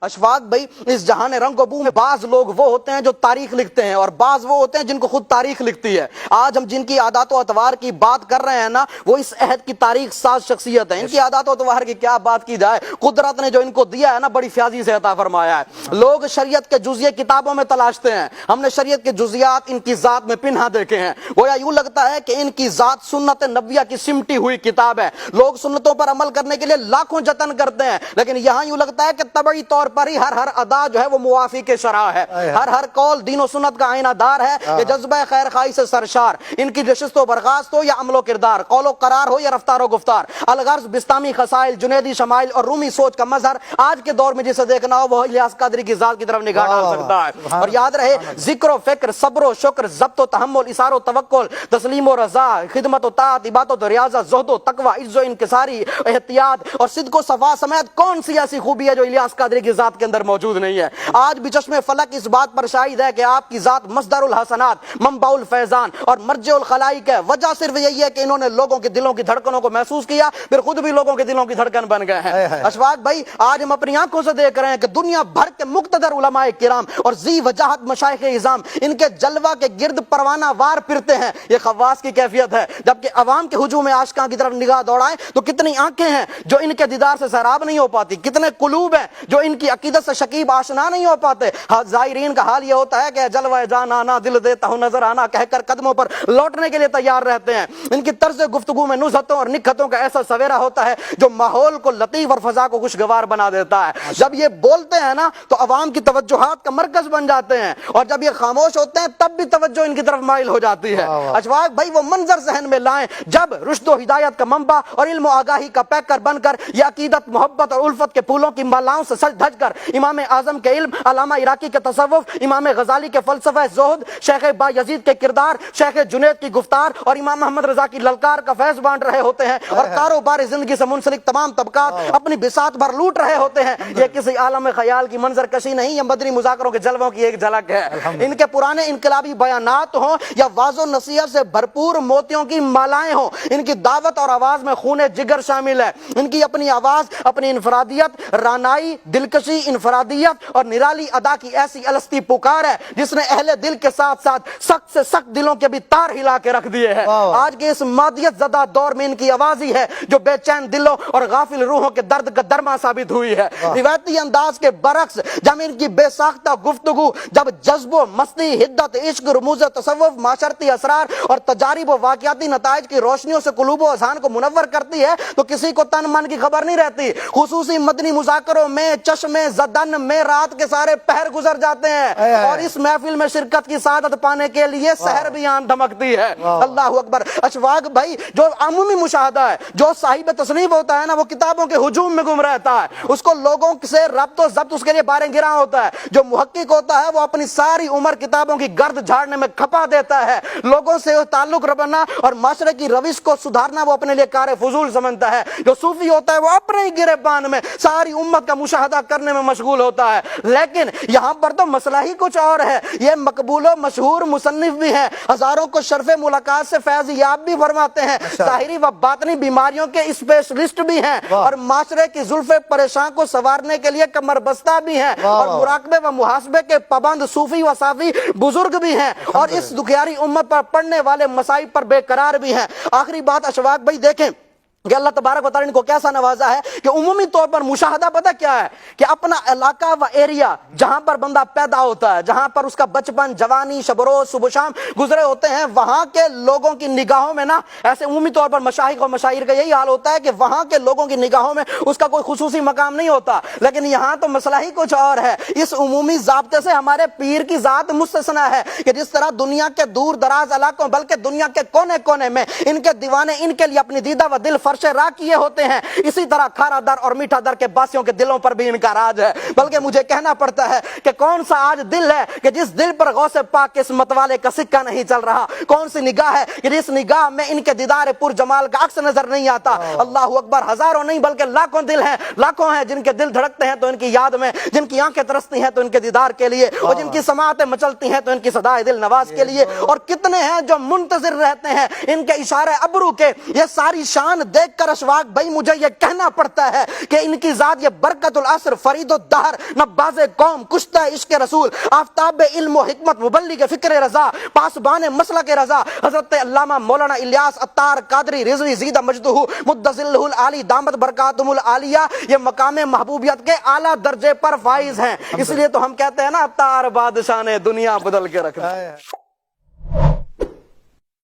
اشفاق بھائی، اس جہان رنگ و بو میں بعض لوگ وہ ہوتے ہیں جو تاریخ لکھتے ہیں اور بعض وہ ہوتے ہیں جن کو خود تاریخ لکھتی ہے۔ آج ہم جن کی عادات و اطوار کی بات کر رہے ہیں نا، وہ اس عہد کی تاریخ ساز شخصیت ہیں۔ ان کی عادات و اطوار کی کیا بات کی جائے، قدرت نے جو ان کو دیا ہے نا، بڑی فیاضی سے عطا فرمایا ہے۔ لوگ شریعت کے جزیے کتابوں میں تلاشتے ہیں، ہم نے شریعت کے جزیات ان کی ذات میں پنہا دیکھے ہیں۔ گویا یوں لگتا ہے کہ ان کی ذات سنت نبویہ کی سمٹی ہوئی کتاب ہے۔ لوگ سنتوں پر عمل کرنے کے لیے لاکھوں جتن کرتے ہیں، لیکن یہاں یوں لگتا ہے کہ طبعی طور پر ہی ہر ادا جو ہے وہ موافی کے شرح ہے۔ ہر قول دین و سنت کا آئینہ دار ہے، یہ جذبہ خیر خواہی سے سرشار۔ ان کی نشست و برخاست ہو یا عمل و کردار، قول و قرار ہو یا رفتار و گفتار، الغرض بستامی خصائل، جنیدی شمائل اور رومی سوچ کا مظہر، آج کے دور میں جسے دیکھنا ہو وہ الیاس قادری کی ذات کی طرف نگاہ ڈال سکتا ہے۔ اور یاد رہے، ذکر و فکر، صبر و شکر، ضبط و تحمل، اثار و توکل، تسلیم و رضا، خدمت و طاعت، عبادت و ریاضت، زہد و تقوی، عز و انکساری، احتیاط اور صدق و صفا سمیت کون سی ایسی خوبی ہے جو الیاس قادری کی ذات کے اندر موجود نہیں ہے؟ آج بھی چشم فلک اس بات پر شاہد ہے کہ آپ کی ذات مصدر الحسنات، منبع الفیضان اور مرجع الخلائق ہے۔ وجہ صرف یہی ہے کہ انہوں نے لوگوں کے دلوں کی دھڑکنوں کو محسوس کیا، پھر خود بھی لوگوں کے دلوں کی دھڑکن بن گئے ہیں۔ اشفاق بھائی، آج ہم اپنی آنکھوں سے دیکھ رہے ہیں کہ دنیا بھر کے مقتدر علماء کرام اور ذی وجاہت مشائخ اعظام ان کے جلوہ کے گرد پروانہ وار پھرتے ہیں۔ یہ خواص کی کیفیت ہے۔ جبکہ عوام کے ہجوم عاشقاں کی طرف نگاہ دوڑائیں تو کتنی آنکھیں ہیں جو ان کے دیدار سے سیراب نہیں ہو پاتی، کتنے قلوب ہیں جو ان کی عقیدت سے شکیب آشنا نہیں ہو پاتے۔ زائرین کا حال یہ ہوتا ہے کہ جلوہ جان آنا، دل دیتا ہوں نظر آنا کہہ کر قدموں پر لوٹنے کے لیے تیار رہتے ہیں۔ ان کی طرز گفتگو میں نزہتوں اور نکہتوں کا ایسا سویرا ہوتا ہے جو ماحول کو لطیف اور فضا کو خوشگوار بنا دیتا ہے۔ جب یہ بولتے ہیں نا تو عوام کی توجہات کا مرکز بن جاتے ہیں، اور جب یہ خاموش ہوتے ہیں تب بھی توجہ ان کی طرف مائل ہو جاتی ہے۔ اشفاق بھائی، وہ منظر ذہن میں لائیں جب رشد و ہدایت کا منبع اور علم و آگاہی کا پیکر بن کر یہ عقیدت، محبت اور الفت کے پھولوں کی مالاؤں سے سج دھج کر امام اعظم کے علم، علامہ عراقی کے تصوف، امام غزالی کے فلسفہ زہد، شیخ بایزید کے کردار، شیخ جنید کی گفتار اور امام محمد رضا کی للکار کا فیض بانٹ رہے ہوتے ہیں، اور کاروبار زندگی سے منسلک تمام طبقات اپنی بساط بھر لوٹ رہے ہوتے ہیں۔ یہ کسی عالم خیال کی منظر کشی نہیں، یہ مدنی مذاکروں کے جلووں کی ایک جھلک ہے۔ ان کے پرانے انقلابی بیانات ہوں یا واضح و نصیحت سے بھرپور موتیوں کی مالائیں ہوں، ان کی دعوت اور آواز میں خون جگر شامل ہے۔ ان کی اپنی آواز، اپنی انفرادیت، رانائی، دلکشی، انفرادیت اور نرالی ادا کی ایسی الستی پکار ہے جس نے اہل دل کے ساتھ ساتھ سخت سے سخت دلوں کے بھی تار ہلا کے رکھ دیے ہیں۔ آج کے اس مادیت زدہ دور میں ان کی آواز ہی ہے جو بے چین دلوں اور غافل روحوں کے درد کا درما ثابت ہوئی ہے۔ روایتی انداز کے برعکس جب ان کی بے ساختہ گفتگو، جب جذب و مستی، حدت عشق، رموز تصوف، معاشرتی اسرار اور تجارب و واقعاتی نتائج کی روشنیوں سے قلوب و اذہان کو منور کرتی ہے تو کسی کو تن من کی خبر نہیں رہتی۔ خصوصی مدنی مذاکروں میں چشم زدن میں رات کے سارے پہر گزر جاتے ہیں، اور اس محفل میں شرکت کی سعادت پانے کے لیے سحر بھی آن دھمکتی ہے۔ اللہ اکبر۔ اشفاق بھائی، جو عمومی مشاہدہ ہے، جو صاحب تصنیف ہوتا ہے نا، وہ کتابوں کے ہجوم میں گم رہتا ہے، اس کو لوگوں سے ربط و ضبط اس کے لیے باریں گراں ہوتا ہے۔ جو محقق ہوتا ہے وہ اپنی ساری عمر کتابوں کی گرد جھاڑنے میں کھپا دیتا ہے، لوگوں سے تعلق رکھنا اور معاشرے کی روش کو سدھارنا وہ اپنے لیے کار فضول سمجھتا ہے۔ جو صوفی ہوتا ہے وہ اپنے ہی گریبان میں ساری امت کا مشاہدہ کرنے میں مشغول ہوتا ہے۔ لیکن یہاں پر تو مسئلہ ہی کچھ اور ہے۔ یہ مقبول و مشہور مصنف بھی ہیں، ہزاروں کو شرف ملاقات سے فیض یاب بھی فرماتے ہیں، ظاہری و باطنی بیماریوں کے اسپیشلسٹ بھی ہیں، اور معاشرے کی زلف پریشان کو سنوارنے کے لیے کمر بستہ بھی ہیں، اور مراقبے و محاسبے کے پابند صوفی و صافی بزرگ بھی ہیں، اور اس دکھیاری امت پر پڑنے والے مصائب پر بے قرار بھی ہیں۔ آخری بات اشفاق بھائی دیکھیں کہ اللہ تبارک و تعالیٰ نے ان کو کیسا نوازا ہے کہ عمومی طور پر مشاہدہ پتہ کیا ہے کہ اپنا علاقہ و ایریا جہاں پر بندہ پیدا ہوتا ہے، جہاں پر اس کا بچپن، جوانی، شب و روز، صبح و شام گزرے ہوتے ہیں، وہاں کے لوگوں کی نگاہوں میں نا، ایسے عمومی طور پر مشائخ و مشاہیر کا یہی حال ہوتا ہے کہ وہاں کے لوگوں کی نگاہوں میں اس کا کوئی خصوصی مقام نہیں ہوتا، لیکن یہاں تو مسئلہ ہی کچھ اور ہے۔ اس عمومی ضابطے سے ہمارے پیر کی ذات مستثنا ہے کہ جس طرح دنیا کے دور دراز علاقوں بلکہ دنیا کے کونے کونے میں ان کے دیوانے ان کے لیے اپنی دیدہ و دل فرش راہ کیے ہوتے ہیں، اسی طرح کھارا در اور میٹھا در کے باسیوں کے دلوں پر بھی ان کا راج ہے۔ بلکہ مجھے کہنا پڑتا ہے کہ کون سا آج دل ہے کہ جس دل پر غوث پاک کے اس متوالے کا سکہ نہیں چل رہا، کون سی نگاہ ہے کہ جس نگاہ میں ان کے دیدار پر جمال کا عکس نظر نہیں آتا۔ اللہ اکبر۔ ہزاروں نہیں بلکہ لاکھوں دل ہیں، لاکھوں ہیں جن کے دل دھڑکتے ہیں تو ان کی یاد میں، جن کی آنکھیں ترستی ہیں تو ان کے دیدار کے لیے، اور جن کی سماعتیں مچلتی ہیں تو ان کی صدائے دل نواز کے لیے، اور کتنے ہیں جو منتظر رہتے ہیں ان کے اشارے ابرو کے۔ یہ ساری شان دیکھ دیکھ کر اشواق بھائی مجھے یہ کہنا پڑتا ہے کہ ان کی ذات یہ برکت العصر فرید الدہر نباز قوم کشتہ عشق رسول آفتاب علم و حکمت مبلغ فکر رضا پاسبان مسلک رضا حضرت علامہ مولانا الیاس عطار قادری رضوی زیدہ مجدہ مدظلہ العالی دامت برکاتہم العالیہ یہ مقام محبوبیت کے اعلیٰ درجے پر فائز ہیں. اس لیے تو ہم کہتے ہیں نا عطار بادشاہ نے دنیا بدل کے رکھ دی.